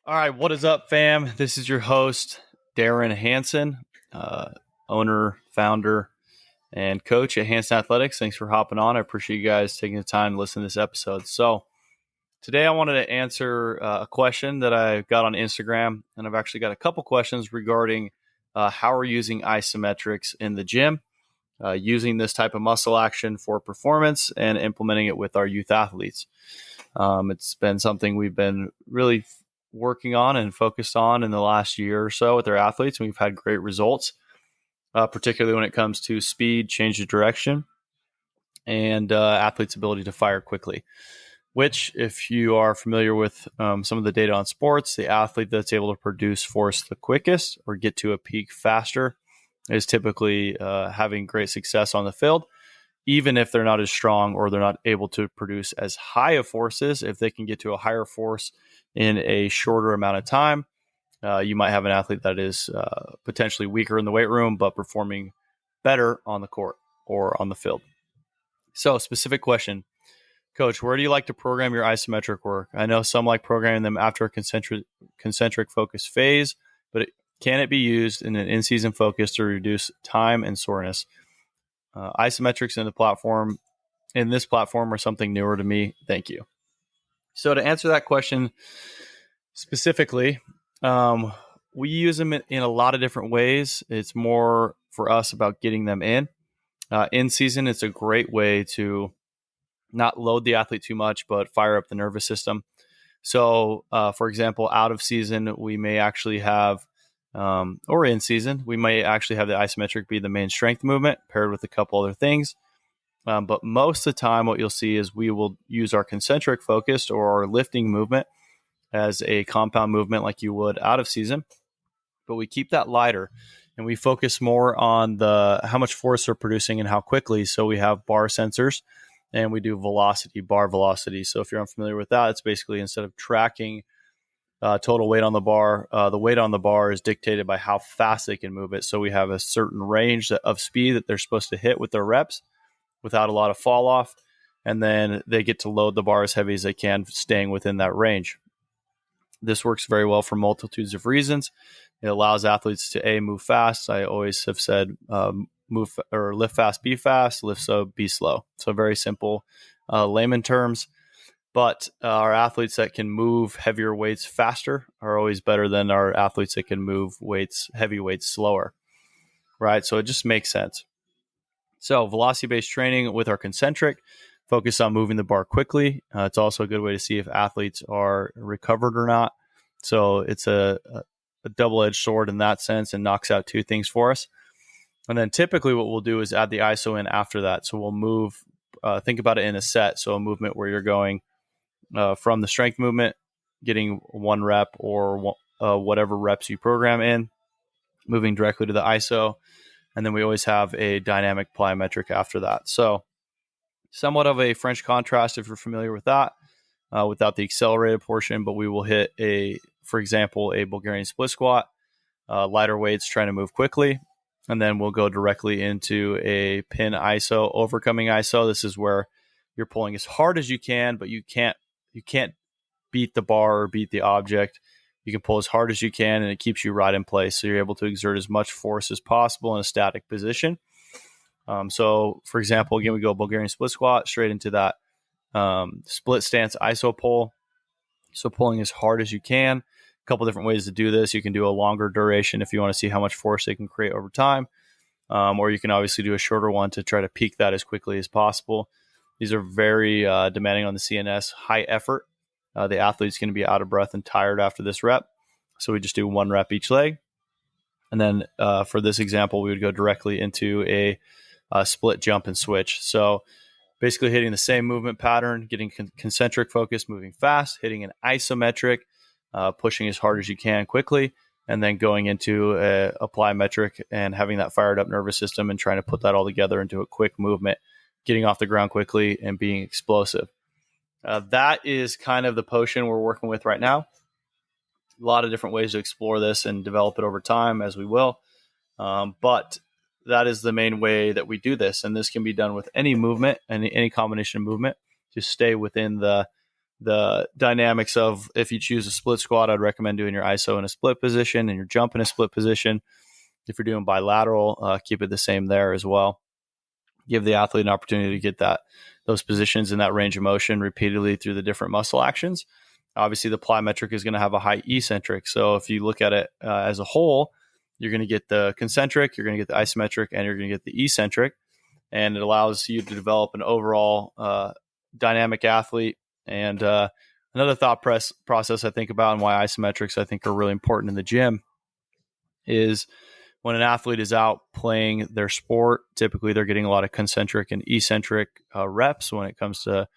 All right, what is up, fam? This is your host, Darren Hansen, owner, founder, and coach at Hansen Athletics. Thanks for hopping on. I appreciate you guys taking the time to listen to this episode. So today I wanted to answer a question that I got on Instagram, and I've actually got a couple questions regarding how we're using isometrics in the gym, using this type of muscle action for performance and implementing it with our youth athletes. It's been something we've been really working on and focused on in the last year or so with our athletes, and we've had great results, particularly when it comes to speed, change of direction, and athletes' ability to fire quickly. Which, if you are familiar with some of the data on sports, the athlete that's able to produce force the quickest or get to a peak faster is typically having great success on the field, even if they're not as strong or they're not able to produce as high of forces. If they can get to a higher force in a shorter amount of time, you might have an athlete that is potentially weaker in the weight room, but performing better on the court or on the field. So, specific question, Coach, where do you like to program your isometric work? I know some like programming them after a concentric focus phase, but can it be used in an in-season focus to reduce time and soreness? Isometrics in this platform are something newer to me. Thank you. So to answer that question specifically, we use them in a lot of different ways. It's more for us about getting them in. In season, it's a great way to not load the athlete too much, but fire up the nervous system. So, for example, out of season, we may actually have, or in season, we may actually have the isometric be the main strength movement paired with a couple other things. But most of the time, what you'll see is we will use our concentric focused or our lifting movement as a compound movement like you would out of season. But we keep that lighter and we focus more on how much force they're producing and how quickly. So we have bar sensors and we do bar velocity. So if you're unfamiliar with that, it's basically instead of tracking total weight on the bar, the weight on the bar is dictated by how fast they can move it. So we have a certain range of speed that they're supposed to hit with their reps without a lot of fall off. And then they get to load the bar as heavy as they can, staying within that range. This works very well for multitudes of reasons. It allows athletes to move fast. I always have said, lift fast, be fast, lift slow, be slow. So very simple layman terms. But our athletes that can move heavier weights faster are always better than our athletes that can move heavy weights slower, right? So it just makes sense. So velocity-based training with our concentric, focus on moving the bar quickly. It's also a good way to see if athletes are recovered or not. So it's a double-edged sword in that sense and knocks out two things for us. And then typically what we'll do is add the ISO in after that. So we'll move, think about it in a set. So a movement where you're going from the strength movement, getting one rep or whatever reps you program in, moving directly to the ISO. And then we always have a dynamic plyometric after that. So somewhat of a French contrast if you're familiar with that, without the accelerated portion, but we will hit for example, a Bulgarian split squat, lighter weights trying to move quickly. And then we'll go directly into a pin ISO, overcoming ISO. This is where you're pulling as hard as you can, but you can't beat the bar or beat the object. You can pull as hard as you can, and it keeps you right in place. So you're able to exert as much force as possible in a static position. So, for example, again, we go Bulgarian split squat straight into that split stance ISO pull. So pulling as hard as you can. A couple different ways to do this. You can do a longer duration if you want to see how much force they can create over time. Or you can obviously do a shorter one to try to peak that as quickly as possible. These are very demanding on the CNS, high effort. The athlete's going to be out of breath and tired after this rep. So we just do one rep each leg. And then for this example, we would go directly into a split jump and switch. So basically hitting the same movement pattern, getting concentric focus, moving fast, hitting an isometric, pushing as hard as you can quickly, and then going into a plyometric and having that fired up nervous system and trying to put that all together into a quick movement, getting off the ground quickly and being explosive. That is kind of the potion we're working with right now. A lot of different ways to explore this and develop it over time, as we will. But that is the main way that we do this. And this can be done with any movement and any combination of movement. Just stay within the the dynamics of if you choose a split squat, I'd recommend doing your iso in a split position and your jump in a split position. If you're doing bilateral, keep it the same there as well. Give the athlete an opportunity to get those positions in that range of motion repeatedly through the different muscle actions. Obviously, the plyometric is going to have a high eccentric. So if you look at it as a whole, you're going to get the concentric, you're going to get the isometric, and you're going to get the eccentric. And it allows you to develop an overall dynamic athlete. And another thought process I think about and why isometrics I think are really important in the gym is when an athlete is out playing their sport, typically they're getting a lot of concentric and eccentric reps when it comes to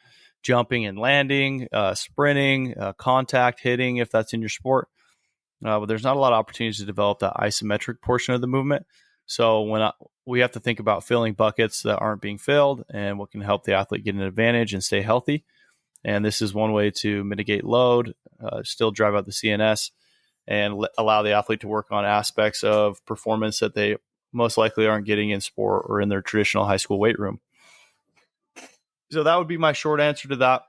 jumping and landing, sprinting, contact, hitting, if that's in your sport. But there's not a lot of opportunities to develop that isometric portion of the movement. So we have to think about filling buckets that aren't being filled and what can help the athlete get an advantage and stay healthy. And this is one way to mitigate load, still drive out the CNS, and allow the athlete to work on aspects of performance that they most likely aren't getting in sport or in their traditional high school weight room. So that would be my short answer to that.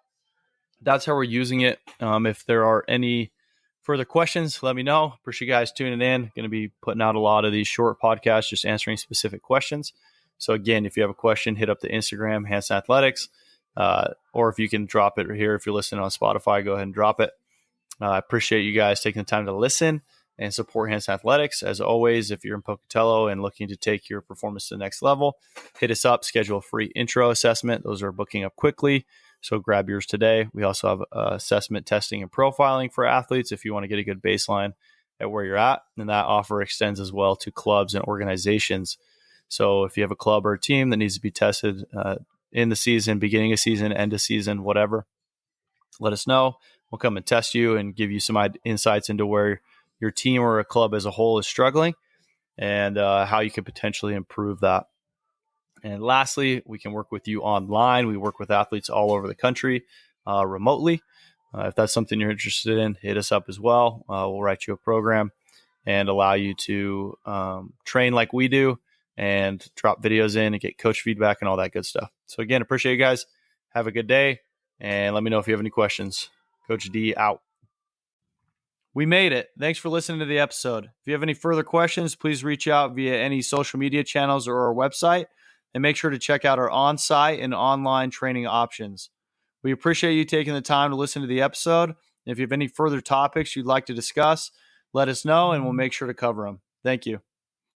That's how we're using it. If there are any further questions, let me know. Appreciate you guys tuning in. Going to be putting out a lot of these short podcasts, just answering specific questions. So again, if you have a question, hit up the Instagram, Hanson Athletics, or if you can drop it here. If you're listening on Spotify, go ahead and drop it. I appreciate you guys taking the time to listen and support Hanson Athletics. As always, if you're in Pocatello and looking to take your performance to the next level, hit us up, schedule a free intro assessment. Those are booking up quickly, so grab yours today. We also have assessment testing and profiling for athletes if you want to get a good baseline at where you're at. And that offer extends as well to clubs and organizations. So if you have a club or a team that needs to be tested in the season, beginning of season, end of season, whatever, let us know. We'll come and test you and give you some insights into where your team or a club as a whole is struggling and how you could potentially improve that. And lastly, we can work with you online. We work with athletes all over the country remotely. If that's something you're interested in, hit us up as well. We'll write you a program and allow you to train like we do and drop videos in and get coach feedback and all that good stuff. So again, appreciate you guys. Have a good day. And let me know if you have any questions. Coach D out. We made it. Thanks for listening to the episode. If you have any further questions, please reach out via any social media channels or our website. And make sure to check out our on-site and online training options. We appreciate you taking the time to listen to the episode. And if you have any further topics you'd like to discuss, let us know and we'll make sure to cover them. Thank you.